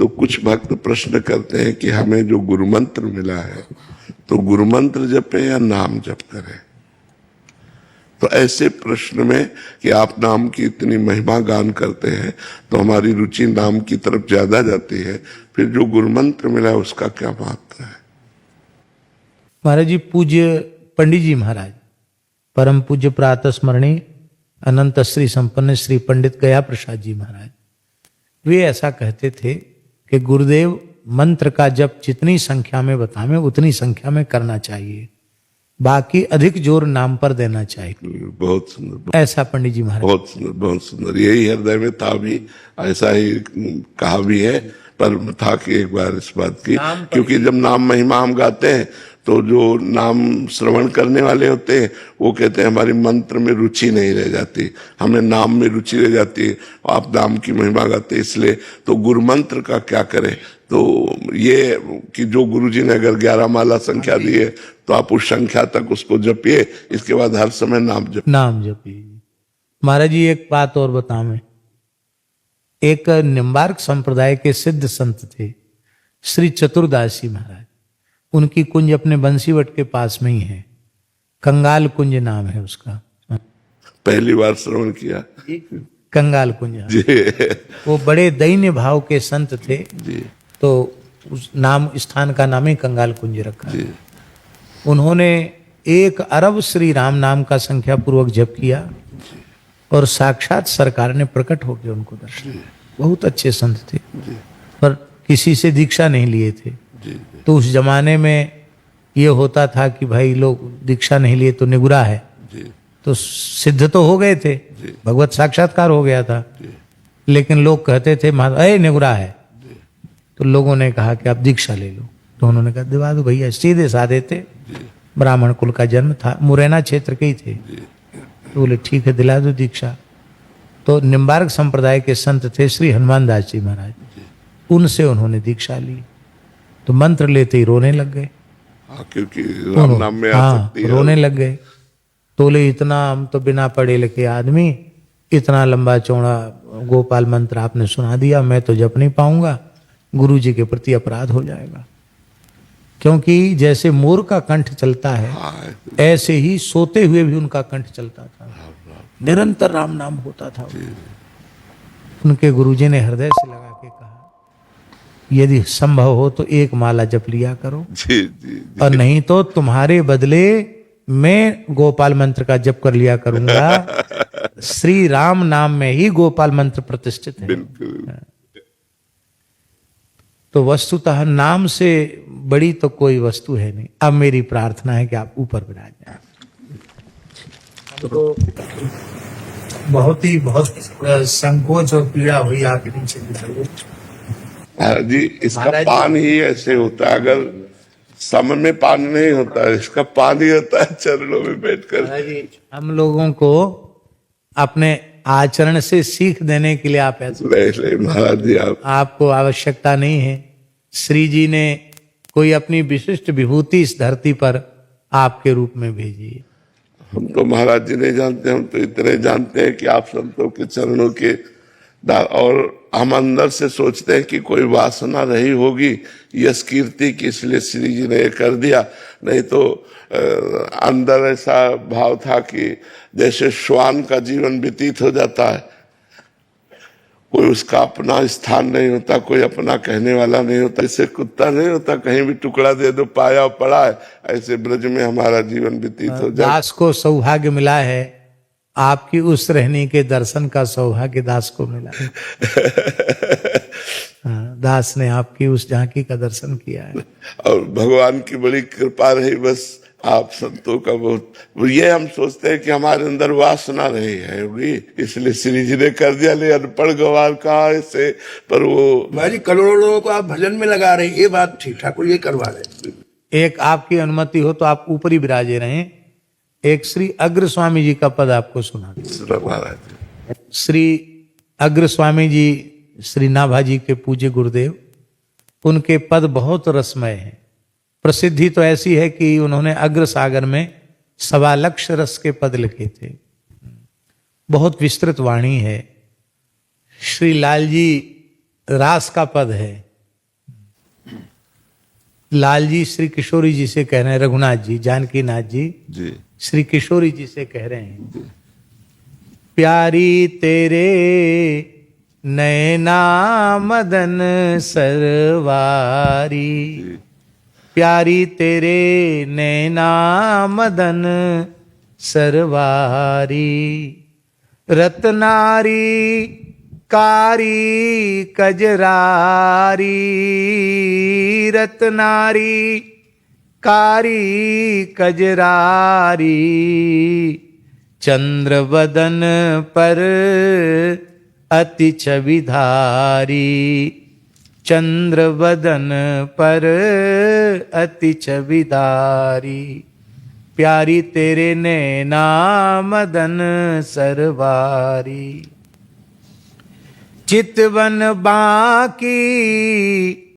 तो कुछ भक्त प्रश्न करते हैं कि हमें जो गुरु मंत्र मिला है तो गुरु मंत्र जपे या नाम जप करें। तो ऐसे प्रश्न में कि आप नाम की इतनी महिमा गान करते हैं तो हमारी रुचि नाम की तरफ ज्यादा जाती है, फिर जो गुरु मंत्र मिला है उसका क्या महत्व है? महाराज जी, पूज्य पंडित जी महाराज, परम पूज्य प्रातः स्मरणीय अनंत श्री संपन्न श्री पंडित गया प्रसाद जी महाराज, वे ऐसा कहते थे कि गुरुदेव मंत्र का जप जितनी संख्या में बतावें उतनी संख्या में करना चाहिए, बाकी अधिक जोर नाम पर देना चाहिए। बहुत सुंदर, ऐसा पंडित जी महाराज, बहुत सुंदर, बहुत सुंदर। यही हृदय में था भी, ऐसा ही कहा भी है। पर था कि एक बार इस बात की, क्योंकि जब नाम महिमा हम गाते हैं तो जो नाम श्रवण करने वाले होते हैं वो कहते हैं हमारी मंत्र में रुचि नहीं रह जाती, हमें नाम में रुचि रह जाती है, आप नाम की महिमा गाते, इसलिए तो गुरु मंत्र का क्या करें? तो ये कि जो गुरुजी ने अगर 11 माला संख्या दी है तो आप उस संख्या तक उसको जपिए, इसके बाद हर समय नाम जपिए। महाराज जी, एक बात और बतावें, एक निम्बार्क संप्रदाय के सिद्ध संत थे श्री चतुर्दास जी महाराज, उनकी कुंज अपने बंसीवट के पास में ही है, कंगाल कुंज नाम है उसका। पहली बार श्रवण किया, कंगाल कुंज। वो बड़े दैन्य भाव के संत थे जी। तो उस नाम स्थान का नाम ही कंगाल कुंज रखा। उन्होंने 1 अरब श्री राम नाम का संख्या पूर्वक जप किया और साक्षात सरकार ने प्रकट होकर उनको दर्शन। बहुत अच्छे संत थे, पर किसी से दीक्षा नहीं लिए थे। तो उस जमाने में ये होता था कि भाई लोग दीक्षा नहीं लिए तो निगुरा है, तो सिद्ध तो हो गए थे, भगवत साक्षात्कार हो गया था, लेकिन लोग कहते थे ए निगुरा है, तो लोगों ने कहा कि आप दीक्षा ले लो। तो उन्होंने कहा दिवा दो भैया, सीधे साधे थे, ब्राह्मण कुल का जन्म था, मुरैना क्षेत्र के ही थे। तो बोले ठीक है दिला दो दीक्षा। तो निम्बार्क संप्रदाय के संत थे श्री हनुमान दास जी महाराज, उनसे उन्होंने दीक्षा ली। तो मंत्र लेते ही रोने लग गए, क्योंकि राम नाम में आ सकती है। रोने लग गए। तो बोले इतना हम तो बिना पढ़े लिखे आदमी, इतना लंबा चौड़ा गोपाल मंत्र आपने सुना दिया, मैं तो जप नहीं पाऊंगा, गुरु जी के प्रति अपराध हो जाएगा। क्योंकि जैसे मोर का कंठ चलता है ऐसे ही सोते हुए भी उनका कंठ चलता था, निरंतर राम नाम होता था। उनके गुरुजी ने हृदय से लगा के कहा यदि संभव हो तो 1 माला जप लिया करो, और नहीं तो तुम्हारे बदले मैं गोपाल मंत्र का जप कर लिया करूंगा। श्री राम नाम में ही गोपाल मंत्र प्रतिष्ठित है। तो वस्तुतः नाम से बड़ी तो कोई वस्तु है नहीं। अब मेरी प्रार्थना है कि आप ऊपर विराज जाए। तो बहुत संकोच और पीड़ा हुई आपके नीचे जी। इसका पान ही ऐसे होता है, अगर सम में पान नहीं होता है, इसका पान ही होता है चरणों में बैठकर। हम लोगों को अपने आचरण से सीख देने के लिए आप ऐसे नहीं महाराज जी, आपको आवश्यकता नहीं है। श्री जी ने कोई अपनी विशिष्ट विभूति इस धरती पर आपके रूप में भेजी है। हम तो महाराज जी नहीं जानते, हम तो इतने जानते हैं कि आप संतों के चरणों के और हम अंदर से सोचते हैं कि कोई वासना रही होगी यश कीर्ति की, इसलिए श्री जी ने ये कर दिया। नहीं तो अंदर ऐसा भाव था कि जैसे श्वान का जीवन व्यतीत हो जाता है, कोई उसका अपना स्थान नहीं होता, कोई अपना कहने वाला नहीं होता। जैसे कुत्ता नहीं होता, कहीं भी टुकड़ा दे दो पाया पड़ा है, ऐसे ब्रज में हमारा जीवन व्यतीत हो जाए। दास को सौभाग्य मिला है, आपकी उस रहने के दर्शन का सौभाग्य दास को मिला है। दास ने आपकी उस झांकी का दर्शन किया है, और भगवान की बड़ी कृपा रही बस आप संतों का बहुत। ये हम सोचते हैं कि हमारे अंदर वासना रही है होगी, इसलिए श्री जी ने कर दिया। ले अनपढ़ गवार कहा ऐसे, पर वो भाई करोड़ों लोगों को आप भजन में लगा रहे हैं, ये बात ठीक ठाकुर ये करवा रहे। एक आपकी अनुमति हो तो आप ऊपरी विराजे रहें। एक श्री अग्र स्वामी जी का पद आपको सुना। श्री अग्र स्वामी जी श्री नाभाजी के पूज्य गुरुदेव, उनके पद बहुत रसमय हैं। प्रसिद्धि तो ऐसी है कि उन्होंने अग्र सागर में 1.25 लाख रस के पद लिखे थे। बहुत विस्तृत वाणी है। श्री लाल जी रास का पद है, लाल जी श्री किशोरी जी से कह रहे हैं, रघुनाथ जी, जानकी नाथ जी जी श्री किशोरी जी से कह रहे हैं, प्यारी तेरे नैना मदन सरवारी, प्यारी तेरे नैना मदन सरवारी, रत्नारी कारी कजरारी, रत्नारी कारी कजरारी, चंद्र बदन पर अति छविधारी, चंद्र बदन पर अति छविधारी, प्यारी तेरे नैना मदन सरवारी, चितवन बाकी